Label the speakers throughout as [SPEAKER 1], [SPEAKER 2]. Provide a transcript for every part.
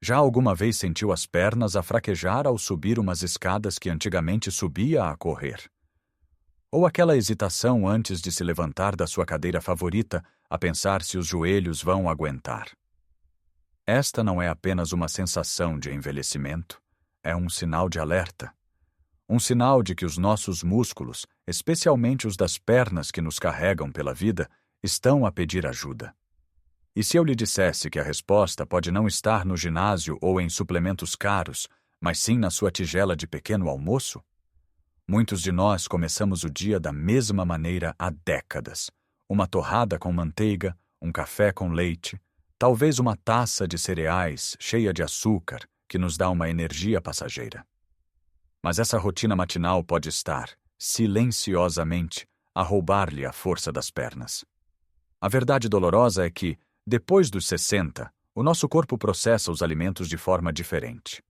[SPEAKER 1] Já alguma vez sentiu as pernas a fraquejar ao subir umas escadas que antigamente subia a correr? Ou aquela hesitação antes de se levantar da sua cadeira favorita a pensar se os joelhos vão aguentar? Esta não é apenas uma sensação de envelhecimento, é um sinal de alerta. Um sinal de que os nossos músculos, especialmente os das pernas que nos carregam pela vida, estão a pedir ajuda. E se eu lhe dissesse que a resposta pode não estar no ginásio ou em suplementos caros, mas sim na sua tigela de pequeno almoço? Muitos de nós começamos o dia da mesma maneira há décadas. Uma torrada com manteiga, um café com leite, talvez uma taça de cereais cheia de açúcar que nos dá uma energia passageira. Mas essa rotina matinal pode estar, silenciosamente, a roubar-lhe a força das pernas. A verdade dolorosa é que, depois dos 60, o nosso corpo processa os alimentos de forma diferente.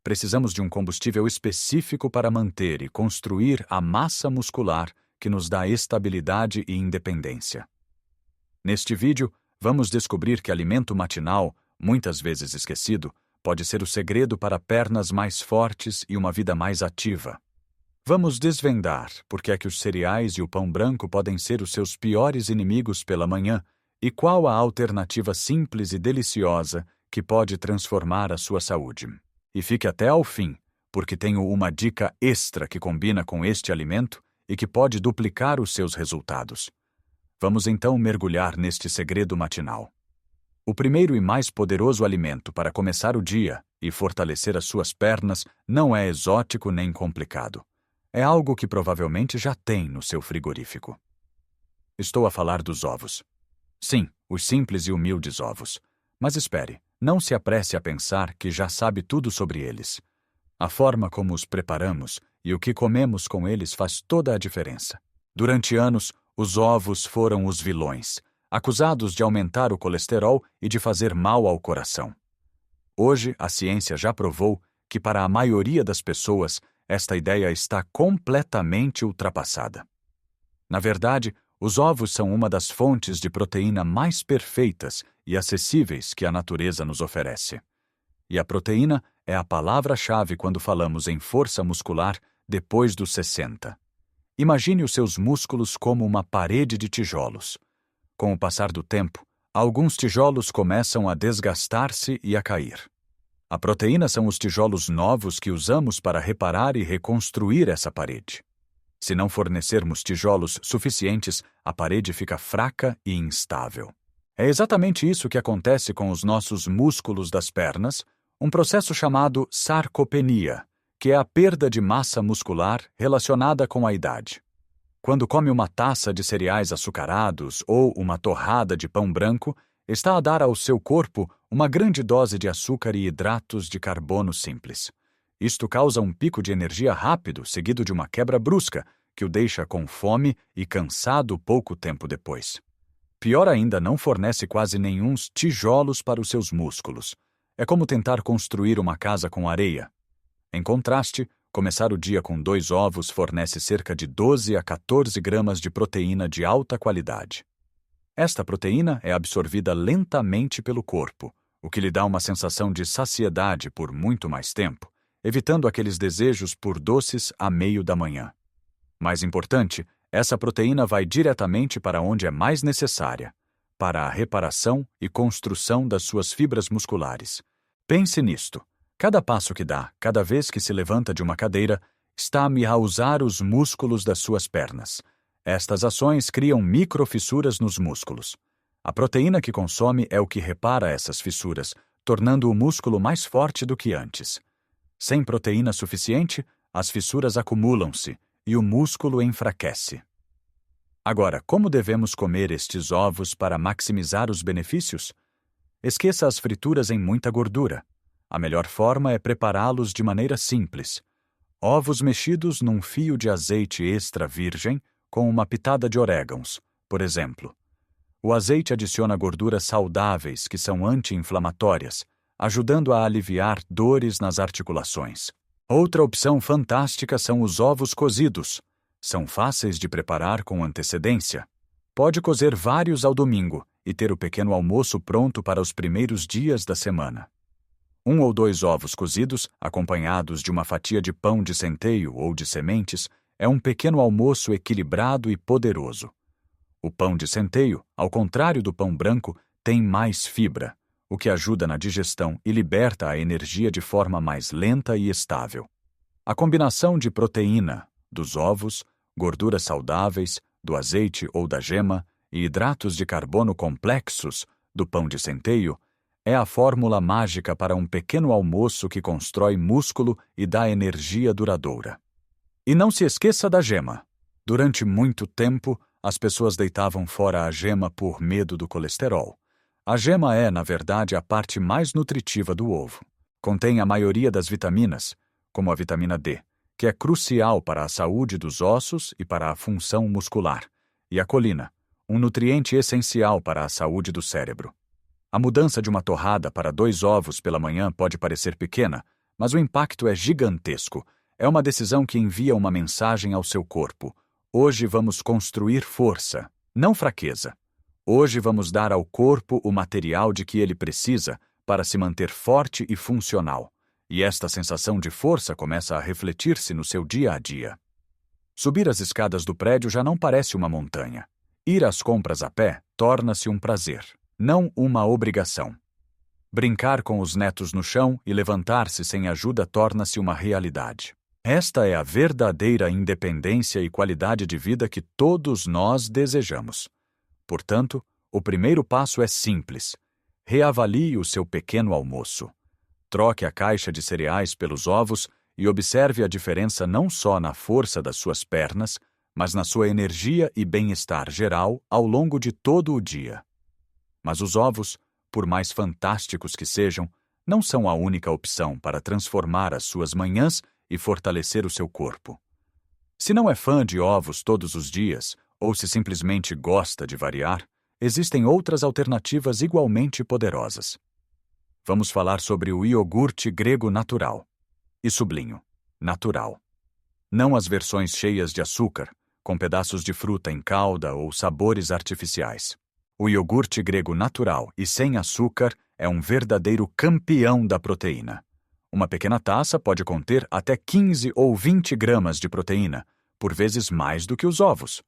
[SPEAKER 1] Precisamos de um combustível específico para manter e construir a massa muscular que nos dá estabilidade e independência. Neste vídeo, vamos descobrir que alimento matinal, muitas vezes esquecido, pode ser o segredo para pernas mais fortes e uma vida mais ativa. Vamos desvendar por que é que os cereais e o pão branco podem ser os seus piores inimigos pela manhã e qual a alternativa simples e deliciosa que pode transformar a sua saúde. E fique até ao fim, porque tenho uma dica extra que combina com este alimento e que pode duplicar os seus resultados. Vamos então mergulhar neste segredo matinal. O primeiro e mais poderoso alimento para começar o dia e fortalecer as suas pernas não é exótico nem complicado. É algo que provavelmente já tem no seu frigorífico. Estou a falar dos ovos. Sim, os simples e humildes ovos. Mas espere, não se apresse a pensar que já sabe tudo sobre eles. A forma como os preparamos e o que comemos com eles faz toda a diferença. Durante anos, os ovos foram os vilões, acusados de aumentar o colesterol e de fazer mal ao coração. Hoje, a ciência já provou que, para a maioria das pessoas, esta ideia está completamente ultrapassada. Na verdade, os ovos são uma das fontes de proteína mais perfeitas e acessíveis que a natureza nos oferece. E a proteína é a palavra-chave quando falamos em força muscular depois dos 60. Imagine os seus músculos como uma parede de tijolos. Com o passar do tempo, alguns tijolos começam a desgastar-se e a cair. A proteína são os tijolos novos que usamos para reparar e reconstruir essa parede. Se não fornecermos tijolos suficientes, a parede fica fraca e instável. É exatamente isso que acontece com os nossos músculos das pernas, um processo chamado sarcopenia, que é a perda de massa muscular relacionada com a idade. Quando come uma taça de cereais açucarados ou uma torrada de pão branco, está a dar ao seu corpo uma grande dose de açúcar e hidratos de carbono simples. Isto causa um pico de energia rápido, seguido de uma quebra brusca, que o deixa com fome e cansado pouco tempo depois. Pior ainda, não fornece quase nenhum tijolos para os seus músculos. É como tentar construir uma casa com areia. Em contraste, começar o dia com 2 ovos fornece cerca de 12 a 14 gramas de proteína de alta qualidade. Esta proteína é absorvida lentamente pelo corpo, o que lhe dá uma sensação de saciedade por muito mais tempo, evitando aqueles desejos por doces a meio da manhã. Mais importante, essa proteína vai diretamente para onde é mais necessária, para a reparação e construção das suas fibras musculares. Pense nisto. Cada passo que dá, cada vez que se levanta de uma cadeira, está-me a usar os músculos das suas pernas. Estas ações criam microfissuras nos músculos. A proteína que consome é o que repara essas fissuras, tornando o músculo mais forte do que antes. Sem proteína suficiente, as fissuras acumulam-se e o músculo enfraquece. Agora, como devemos comer estes ovos para maximizar os benefícios? Esqueça as frituras em muita gordura. A melhor forma é prepará-los de maneira simples. Ovos mexidos num fio de azeite extra virgem com uma pitada de orégãos, por exemplo. O azeite adiciona gorduras saudáveis que são anti-inflamatórias, ajudando a aliviar dores nas articulações. Outra opção fantástica são os ovos cozidos. São fáceis de preparar com antecedência. Pode cozer vários ao domingo e ter o pequeno almoço pronto para os primeiros dias da semana. 1 ou 2 ovos cozidos, acompanhados de uma fatia de pão de centeio ou de sementes, é um pequeno almoço equilibrado e poderoso. O pão de centeio, ao contrário do pão branco, tem mais fibra, o que ajuda na digestão e liberta a energia de forma mais lenta e estável. A combinação de proteína, dos ovos, gorduras saudáveis, do azeite ou da gema e hidratos de carbono complexos do pão de centeio é a fórmula mágica para um pequeno almoço que constrói músculo e dá energia duradoura. E não se esqueça da gema. Durante muito tempo, as pessoas deitavam fora a gema por medo do colesterol. A gema é, na verdade, a parte mais nutritiva do ovo. Contém a maioria das vitaminas, como a vitamina D, que é crucial para a saúde dos ossos e para a função muscular, e a colina, um nutriente essencial para a saúde do cérebro. A mudança de uma torrada para 2 ovos pela manhã pode parecer pequena, mas o impacto é gigantesco. É uma decisão que envia uma mensagem ao seu corpo. Hoje vamos construir força, não fraqueza. Hoje vamos dar ao corpo o material de que ele precisa para se manter forte e funcional. E esta sensação de força começa a refletir-se no seu dia a dia. Subir as escadas do prédio já não parece uma montanha. Ir às compras a pé torna-se um prazer, não uma obrigação. Brincar com os netos no chão e levantar-se sem ajuda torna-se uma realidade. Esta é a verdadeira independência e qualidade de vida que todos nós desejamos. Portanto, o primeiro passo é simples. Reavalie o seu pequeno almoço. Troque a caixa de cereais pelos ovos e observe a diferença não só na força das suas pernas, mas na sua energia e bem-estar geral ao longo de todo o dia. Mas os ovos, por mais fantásticos que sejam, não são a única opção para transformar as suas manhãs e fortalecer o seu corpo. Se não é fã de ovos todos os dias, ou se simplesmente gosta de variar, existem outras alternativas igualmente poderosas. Vamos falar sobre o iogurte grego natural. E sublinho, natural. Não as versões cheias de açúcar, com pedaços de fruta em calda ou sabores artificiais. O iogurte grego natural e sem açúcar é um verdadeiro campeão da proteína. Uma pequena taça pode conter até 15 ou 20 gramas de proteína, por vezes mais do que os ovos.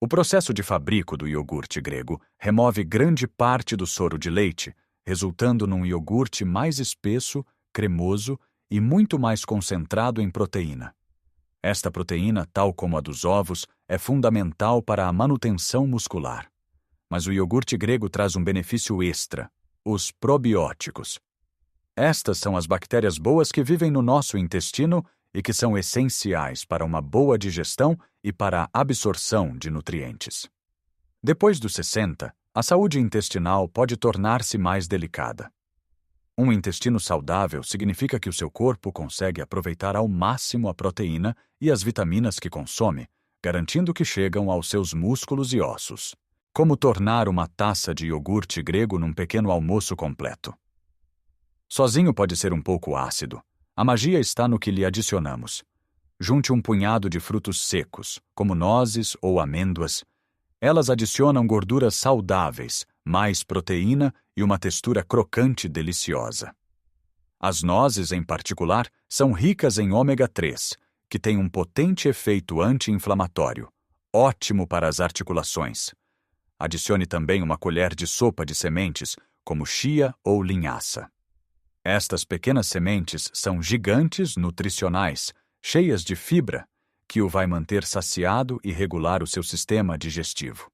[SPEAKER 1] O processo de fabrico do iogurte grego remove grande parte do soro de leite, resultando num iogurte mais espesso, cremoso e muito mais concentrado em proteína. Esta proteína, tal como a dos ovos, é fundamental para a manutenção muscular. Mas o iogurte grego traz um benefício extra: os probióticos. Estas são as bactérias boas que vivem no nosso intestino e que são essenciais para uma boa digestão e para a absorção de nutrientes. Depois dos 60, a saúde intestinal pode tornar-se mais delicada. Um intestino saudável significa que o seu corpo consegue aproveitar ao máximo a proteína e as vitaminas que consome, garantindo que chegam aos seus músculos e ossos. Como tornar uma taça de iogurte grego num pequeno almoço completo? Sozinho pode ser um pouco ácido. A magia está no que lhe adicionamos. Junte um punhado de frutos secos, como nozes ou amêndoas. Elas adicionam gorduras saudáveis, mais proteína e uma textura crocante deliciosa. As nozes, em particular, são ricas em ômega 3, que tem um potente efeito anti-inflamatório, ótimo para as articulações. Adicione também uma colher de sopa de sementes, como chia ou linhaça. Estas pequenas sementes são gigantes nutricionais, cheias de fibra, que o vai manter saciado e regular o seu sistema digestivo.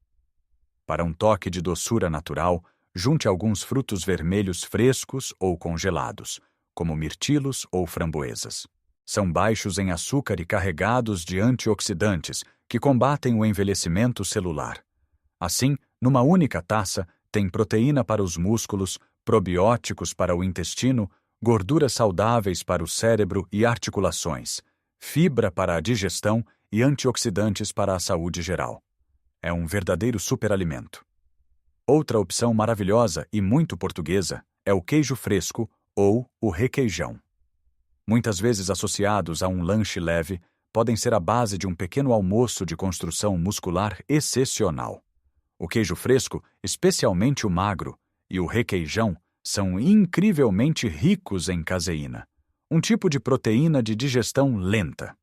[SPEAKER 1] Para um toque de doçura natural, junte alguns frutos vermelhos frescos ou congelados, como mirtilos ou framboesas. São baixos em açúcar e carregados de antioxidantes que combatem o envelhecimento celular. Assim, numa única taça, tem proteína para os músculos, probióticos para o intestino, gorduras saudáveis para o cérebro e articulações, fibra para a digestão e antioxidantes para a saúde geral. É um verdadeiro superalimento. Outra opção maravilhosa e muito portuguesa é o queijo fresco ou o requeijão. Muitas vezes associados a um lanche leve, podem ser a base de um pequeno almoço de construção muscular excepcional. O queijo fresco, especialmente o magro, e o requeijão são incrivelmente ricos em caseína, um tipo de proteína de digestão lenta.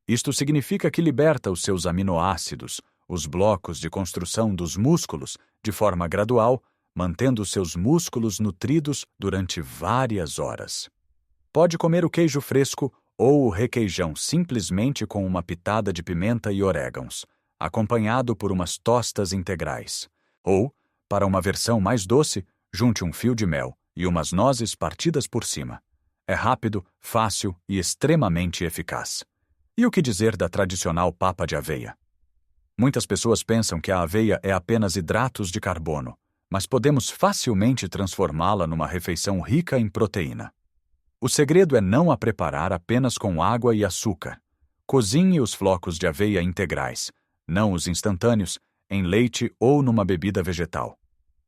[SPEAKER 1] Isto significa que liberta os seus aminoácidos, os blocos de construção dos músculos, de forma gradual, mantendo seus músculos nutridos durante várias horas. Pode comer o queijo fresco ou o requeijão simplesmente com uma pitada de pimenta e orégãos, acompanhado por umas tostas integrais. Ou, para uma versão mais doce, junte um fio de mel e umas nozes partidas por cima. É rápido, fácil e extremamente eficaz. E o que dizer da tradicional papa de aveia? Muitas pessoas pensam que a aveia é apenas hidratos de carbono, mas podemos facilmente transformá-la numa refeição rica em proteína. O segredo é não a preparar apenas com água e açúcar. Cozinhe os flocos de aveia integrais, não os instantâneos, em leite ou numa bebida vegetal.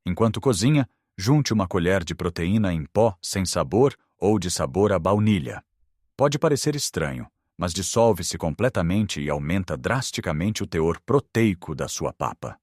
[SPEAKER 1] Enquanto cozinha, junte uma colher de proteína em pó sem sabor ou de sabor à baunilha. Pode parecer estranho, mas dissolve-se completamente e aumenta drasticamente o teor proteico da sua papa.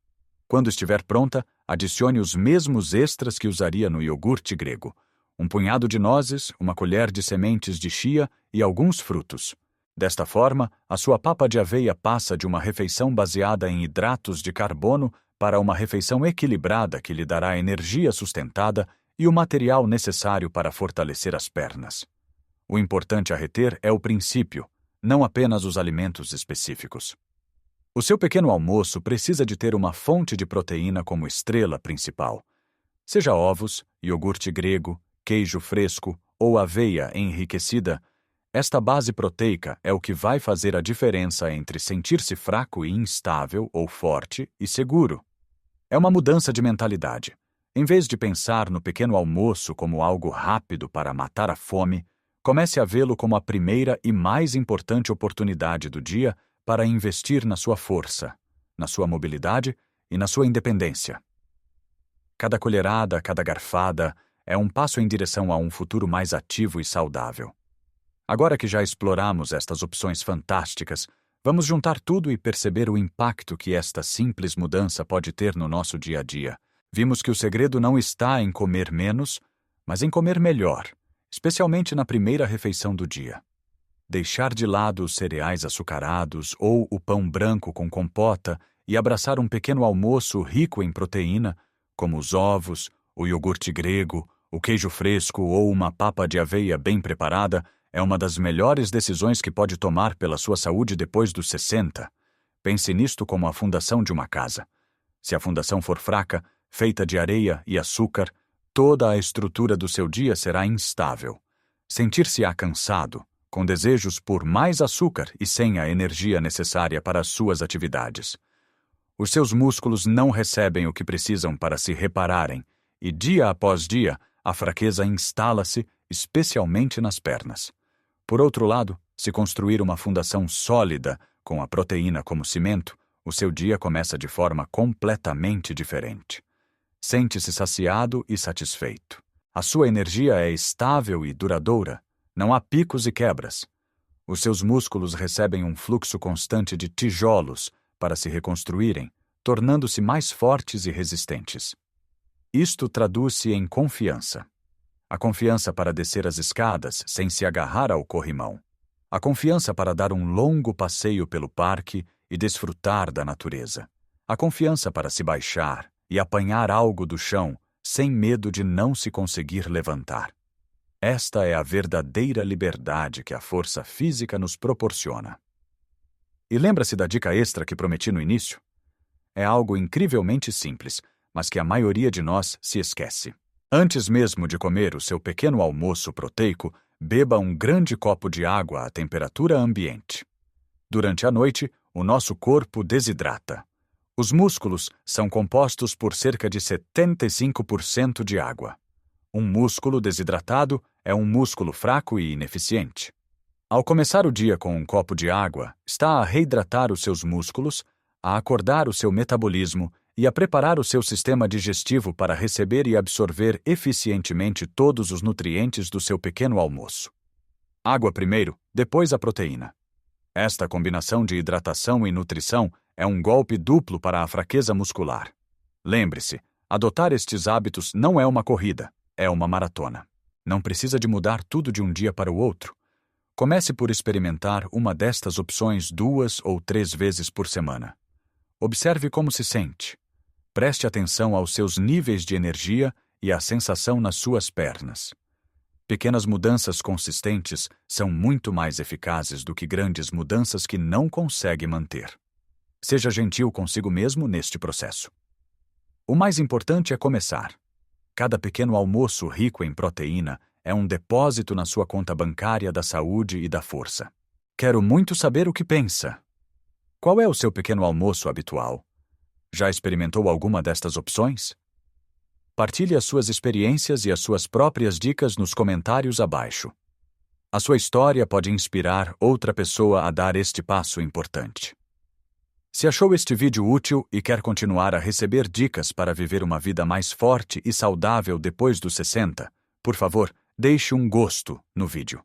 [SPEAKER 1] Quando estiver pronta, adicione os mesmos extras que usaria no iogurte grego: um punhado de nozes, uma colher de sementes de chia e alguns frutos. Desta forma, a sua papa de aveia passa de uma refeição baseada em hidratos de carbono para uma refeição equilibrada que lhe dará energia sustentada e o material necessário para fortalecer as pernas. O importante a reter é o princípio, não apenas os alimentos específicos. O seu pequeno almoço precisa de ter uma fonte de proteína como estrela principal. Seja ovos, iogurte grego, queijo fresco ou aveia enriquecida, esta base proteica é o que vai fazer a diferença entre sentir-se fraco e instável ou forte e seguro. É uma mudança de mentalidade. Em vez de pensar no pequeno almoço como algo rápido para matar a fome, comece a vê-lo como a primeira e mais importante oportunidade do dia para investir na sua força, na sua mobilidade e na sua independência. Cada colherada, cada garfada é um passo em direção a um futuro mais ativo e saudável. Agora que já exploramos estas opções fantásticas, vamos juntar tudo e perceber o impacto que esta simples mudança pode ter no nosso dia a dia. Vimos que o segredo não está em comer menos, mas em comer melhor, especialmente na primeira refeição do dia. Deixar de lado os cereais açucarados ou o pão branco com compota e abraçar um pequeno almoço rico em proteína, como os ovos, o iogurte grego, o queijo fresco ou uma papa de aveia bem preparada, é uma das melhores decisões que pode tomar pela sua saúde depois dos 60. Pense nisto como a fundação de uma casa. Se a fundação for fraca, feita de areia e açúcar, toda a estrutura do seu dia será instável. Sentir-se-á cansado, com desejos por mais açúcar e sem a energia necessária para as suas atividades. Os seus músculos não recebem o que precisam para se repararem, e dia após dia, a fraqueza instala-se, especialmente nas pernas. Por outro lado, se construir uma fundação sólida, com a proteína como cimento, o seu dia começa de forma completamente diferente. Sente-se saciado e satisfeito. A sua energia é estável e duradoura. Não há picos e quebras. Os seus músculos recebem um fluxo constante de tijolos para se reconstruírem, tornando-se mais fortes e resistentes. Isto traduz-se em confiança. A confiança para descer as escadas sem se agarrar ao corrimão. A confiança para dar um longo passeio pelo parque e desfrutar da natureza. A confiança para se baixar e apanhar algo do chão sem medo de não se conseguir levantar. Esta é a verdadeira liberdade que a força física nos proporciona. E lembra-se da dica extra que prometi no início? É algo incrivelmente simples, mas que a maioria de nós se esquece. Antes mesmo de comer o seu pequeno almoço proteico, beba um grande copo de água à temperatura ambiente. Durante a noite, o nosso corpo desidrata. Os músculos são compostos por cerca de 75% de água. Um músculo desidratado é um músculo fraco e ineficiente. Ao começar o dia com um copo de água, está a reidratar os seus músculos, a acordar o seu metabolismo e a preparar o seu sistema digestivo para receber e absorver eficientemente todos os nutrientes do seu pequeno almoço. Água primeiro, depois a proteína. Esta combinação de hidratação e nutrição é um golpe duplo para a fraqueza muscular. Lembre-se, adotar estes hábitos não é uma corrida, é uma maratona. Não precisa de mudar tudo de um dia para o outro. Comece por experimentar uma destas opções 2 ou 3 vezes por semana. Observe como se sente. Preste atenção aos seus níveis de energia e à sensação nas suas pernas. Pequenas mudanças consistentes são muito mais eficazes do que grandes mudanças que não consegue manter. Seja gentil consigo mesmo neste processo. O mais importante é começar. Cada pequeno almoço rico em proteína é um depósito na sua conta bancária da saúde e da força. Quero muito saber o que pensa. Qual é o seu pequeno almoço habitual? Já experimentou alguma destas opções? Partilhe as suas experiências e as suas próprias dicas nos comentários abaixo. A sua história pode inspirar outra pessoa a dar este passo importante. Se achou este vídeo útil e quer continuar a receber dicas para viver uma vida mais forte e saudável depois dos 60, por favor, deixe um gosto no vídeo.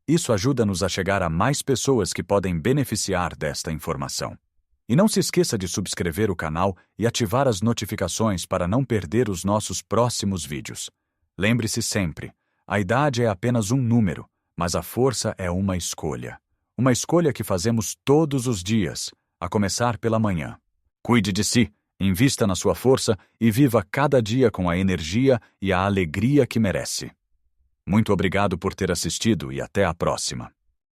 [SPEAKER 1] Isso ajuda-nos a chegar a mais pessoas que podem beneficiar desta informação. E não se esqueça de subscrever o canal e ativar as notificações para não perder os nossos próximos vídeos. Lembre-se sempre, a idade é apenas um número, mas a força é uma escolha. Uma escolha que fazemos todos os dias, a começar pela manhã. Cuide de si, invista na sua força e viva cada dia com a energia e a alegria que merece. Muito obrigado por ter assistido e até a próxima.